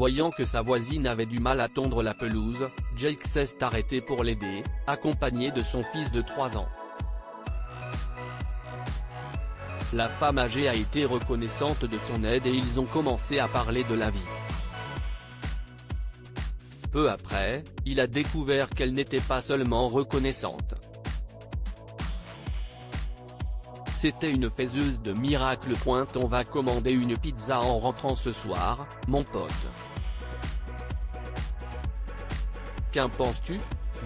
Voyant que sa voisine avait du mal à tondre la pelouse, Jake s'est arrêté pour l'aider, accompagné de son fils de 3 ans. La femme âgée a été reconnaissante de son aide et ils ont commencé à parler de la vie. Peu après, il a découvert qu'elle n'était pas seulement reconnaissante. C'était une faiseuse de miracles. On va commander une pizza en rentrant ce soir, mon pote. Qu'en penses-tu ?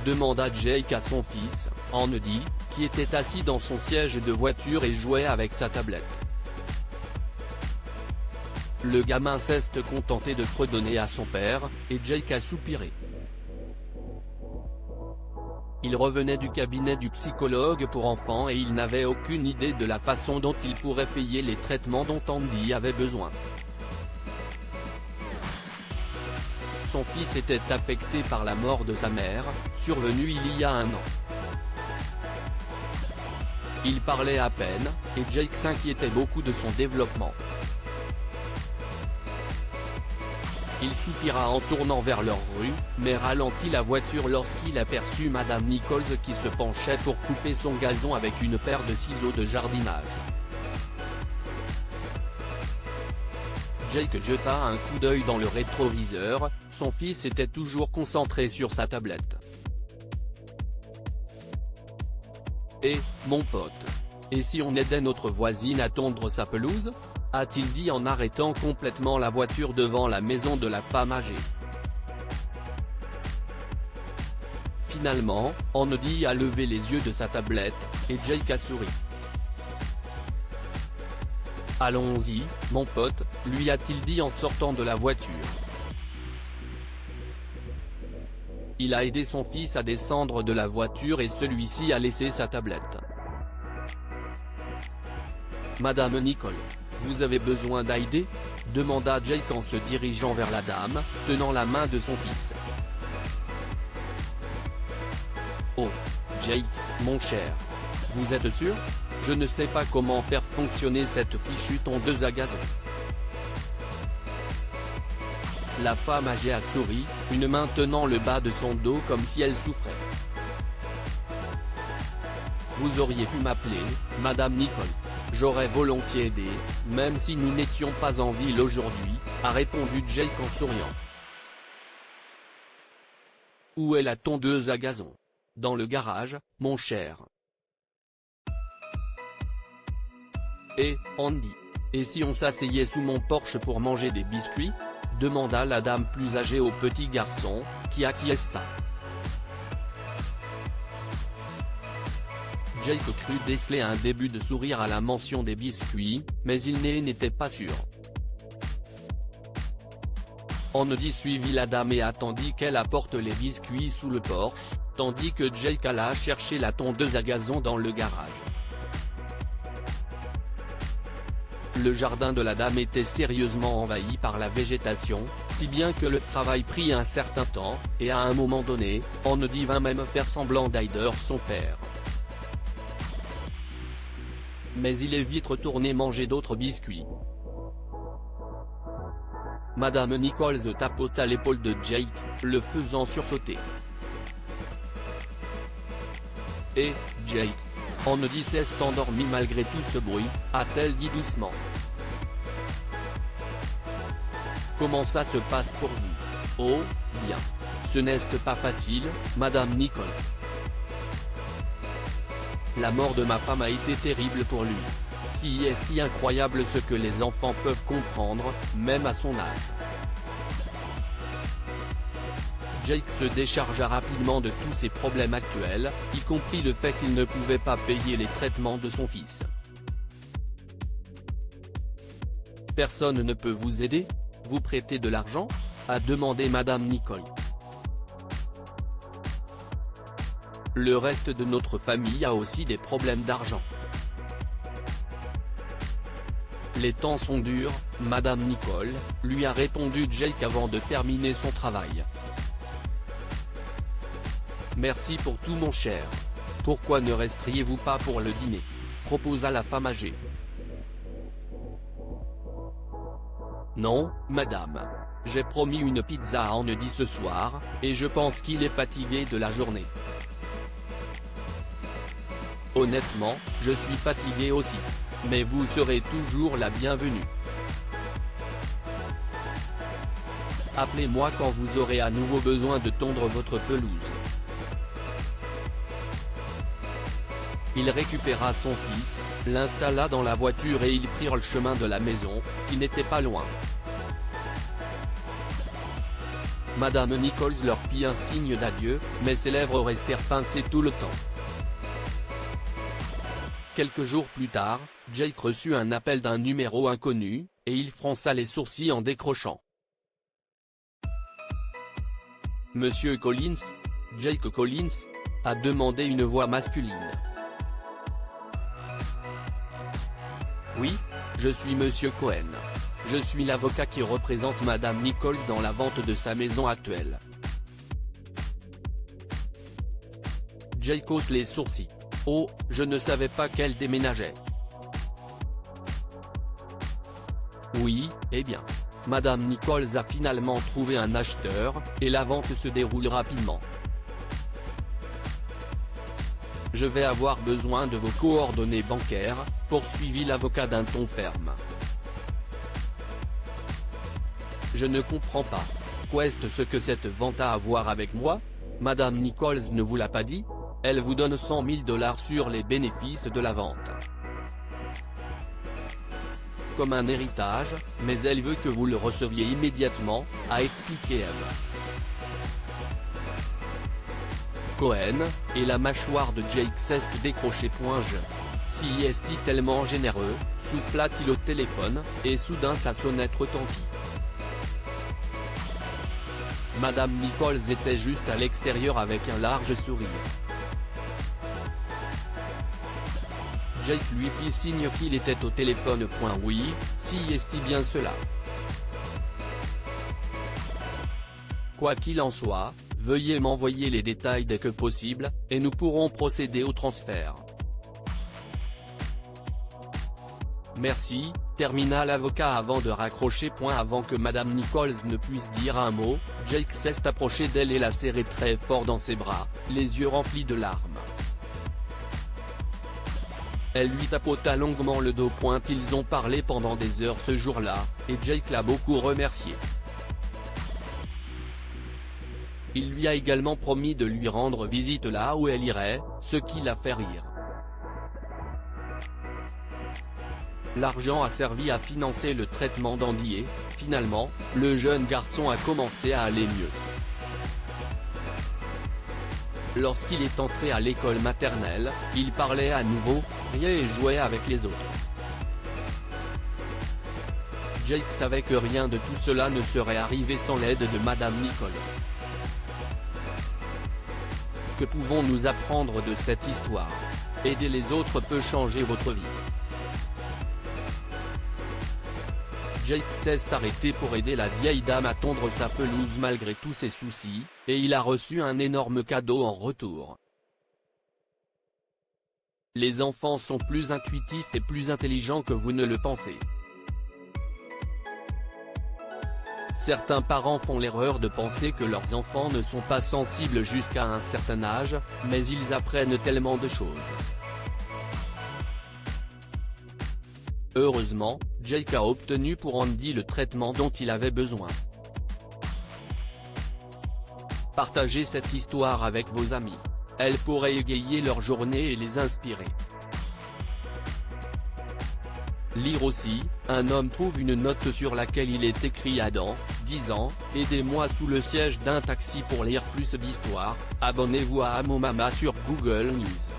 Demanda Jake à son fils, Andy, qui était assis dans son siège de voiture et jouait avec sa tablette. Le gamin s'est contenté de fredonner à son père, et Jake a soupiré. Il revenait du cabinet du psychologue pour enfants et il n'avait aucune idée de la façon dont il pourrait payer les traitements dont Andy avait besoin. Son fils était affecté par la mort de sa mère, survenue il y a 1 an. Il parlait à peine, et Jake s'inquiétait beaucoup de son développement. Il soupira en tournant vers leur rue, mais ralentit la voiture lorsqu'il aperçut Madame Nichols qui se penchait pour couper son gazon avec une paire de ciseaux de jardinage. Jake jeta un coup d'œil dans le rétroviseur, son fils était toujours concentré sur sa tablette. « Eh, mon pote. Et si on aidait notre voisine à tondre sa pelouse ?» a-t-il dit en arrêtant complètement la voiture devant la maison de la femme âgée. Finalement, Andy a levé les yeux de sa tablette, et Jake a souri. « Allons-y, mon pote », lui a-t-il dit en sortant de la voiture. Il a aidé son fils à descendre de la voiture et celui-ci a laissé sa tablette. « Madame Nicole. Vous avez besoin d'aide ?» demanda Jake en se dirigeant vers la dame, tenant la main de son fils. « Oh, Jake, mon cher. Vous êtes sûr ? Je ne sais pas comment faire fonctionner cette fichue tondeuse à gazon. » La femme âgée a souri, une main tenant le bas de son dos comme si elle souffrait. « Vous auriez pu m'appeler, Madame Nicole. J'aurais volontiers aidé, même si nous n'étions pas en ville aujourd'hui, » a répondu Jake en souriant. « Où est la tondeuse à gazon ? Dans le garage, mon cher. » « Eh, Andy. Et si on s'asseyait sous mon porche pour manger des biscuits ? Demanda la dame plus âgée au petit garçon, qui acquiesça. Jake crut déceler un début de sourire à la mention des biscuits, mais il n'était pas sûr. Andy suivit la dame et attendit qu'elle apporte les biscuits sous le porche, tandis que Jake alla chercher la tondeuse à gazon dans le garage. Le jardin de la dame était sérieusement envahi par la végétation, si bien que le travail prit un certain temps, et à un moment donné, Andy vint même faire semblant d'aider son père. Mais il est vite retourné manger d'autres biscuits. Madame Nichols tapota l'épaule de Jake, le faisant sursauter. « Eh, Jake. Andy s'est endormi malgré tout ce bruit, a-t-elle dit doucement. Comment ça se passe pour vous ? Oh, bien. Ce n'est pas facile, Madame Nicole. La mort de ma femme a été terrible pour lui. Si est incroyable ce que les enfants peuvent comprendre, même à son âge. » Jake se déchargea rapidement de tous ses problèmes actuels, y compris le fait qu'il ne pouvait pas payer les traitements de son fils. « Personne ne peut vous aider ? Vous prêter de l'argent ? » a demandé Madame Nicole. « Le reste de notre famille a aussi des problèmes d'argent. Les temps sont durs, Madame Nicole, » lui a répondu Jake avant de terminer son travail. « Merci pour tout mon cher. Pourquoi ne resteriez-vous pas pour le dîner ? » proposa la femme âgée. Non, madame. J'ai promis une pizza à Andy ce soir, et je pense qu'il est fatigué de la journée. Honnêtement, je suis fatigué aussi. Mais vous serez toujours la bienvenue. Appelez-moi quand vous aurez à nouveau besoin de tondre votre pelouse. Il récupéra son fils, l'installa dans la voiture et ils prirent le chemin de la maison, qui n'était pas loin. Madame Nichols leur fit un signe d'adieu, mais ses lèvres restèrent pincées tout le temps. Quelques jours plus tard, Jake reçut un appel d'un numéro inconnu, et il fronça les sourcils en décrochant. Monsieur Collins, Jake Collins, a demandé une voix masculine. Oui, je suis Monsieur Cohen. Je suis l'avocat qui représente Madame Nichols dans la vente de sa maison actuelle. Jake hausse les sourcils. Oh, je ne savais pas qu'elle déménageait. Oui, eh bien. Madame Nichols a finalement trouvé un acheteur, et la vente se déroule rapidement. Je vais avoir besoin de vos coordonnées bancaires, poursuivit l'avocat d'un ton ferme. Je ne comprends pas. Qu'est-ce ce que cette vente a à voir avec moi? Madame Nichols ne vous l'a pas dit? Elle vous donne 100 000 $ sur les bénéfices de la vente. Comme un héritage, mais elle veut que vous le receviez immédiatement, a expliqué Eve. Cohen, et la mâchoire de Jake s'est décrochée. Si est tellement généreux, souffla-t-il au téléphone, et soudain sa sonnette retentit. Madame Nichols était juste à l'extérieur avec un large sourire. Jake lui fit signe qu'il était au téléphone. Oui, si est bien cela. Quoi qu'il en soit, veuillez m'envoyer les détails dès que possible, et nous pourrons procéder au transfert. Merci, termina l'avocat avant de raccrocher. Avant que Madame Nichols ne puisse dire un mot, Jake s'est approché d'elle et la serré très fort dans ses bras, les yeux remplis de larmes. Elle lui tapota longuement le dos. Ils ont parlé pendant des heures ce jour-là, et Jake l'a beaucoup remercié. Il lui a également promis de lui rendre visite là où elle irait, ce qui l'a fait rire. L'argent a servi à financer le traitement d'Andy et, finalement, le jeune garçon a commencé à aller mieux. Lorsqu'il est entré à l'école maternelle, il parlait à nouveau, riait et jouait avec les autres. Jake savait que rien de tout cela ne serait arrivé sans l'aide de Madame Nichols. Que pouvons-nous apprendre de cette histoire? Aider les autres peut changer votre vie. Jake s'est arrêté pour aider la vieille dame à tondre sa pelouse malgré tous ses soucis, et il a reçu un énorme cadeau en retour. Les enfants sont plus intuitifs et plus intelligents que vous ne le pensez. Certains parents font l'erreur de penser que leurs enfants ne sont pas sensibles jusqu'à un certain âge, mais ils apprennent tellement de choses. Heureusement, Jake a obtenu pour Andy le traitement dont il avait besoin. Partagez cette histoire avec vos amis. Elle pourrait égayer leur journée et les inspirer. Lire aussi, un homme trouve une note sur laquelle il est écrit Adam, 10 ans, aidez-moi sous le siège d'un taxi. Pour lire plus d'histoires, abonnez-vous à Amomama sur Google News.